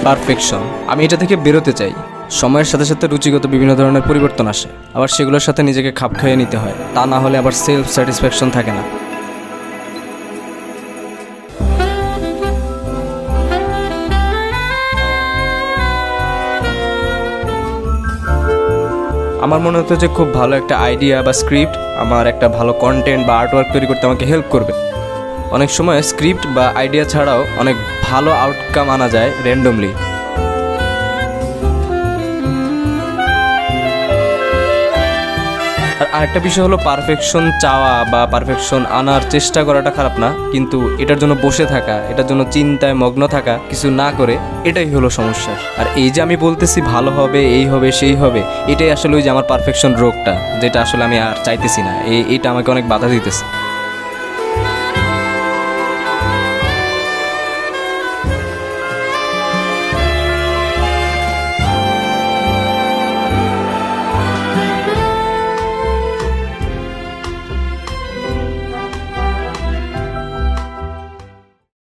Perfection. আমি এটা থেকে বেরোতে চাই। সময়ের সাথে সাথে রুচিগত বিভিন্ন ধরনের পরিবর্তন আসে, আবার সেগুলোর সাথে নিজেকে খাপ খাইয়ে নিতে হয়। তা না হলে আবার সেলফ স্যাটিসফ্যাকশন থাকে না। আমার মনে হতো যে খুব ভালো একটা আইডিয়া বা স্ক্রিপ্ট আমার একটা ভালো কন্টেন্ট বা আর্টওয়ার্ক তৈরি করতে আমাকে হেল্প করবে। অনেক সময় স্ক্রিপ্ট বা আইডিয়া ছাড়াও অনেক ভালো আউটকাম আনা যায় র্যান্ডমলি। আর আরেকটা বিষয় হলো পারফেকশন চাওয়া বা পারফেকশন আনার চেষ্টা করাটা খারাপ না, কিন্তু এটার জন্য বসে থাকা, এটার জন্য চিন্তায় মগ্ন থাকা, কিছু না করে, এটাই হলো সমস্যা। আর এই যে আমি বলতেছি ভালো হবে, এই হবে, সেই হবে, এটাই আসলে ওই যে আমার পারফেকশন রোগটা, যেটা আসলে আমি আর চাইতেছি না। এইটা আমাকে অনেক বাধা দিতেছে।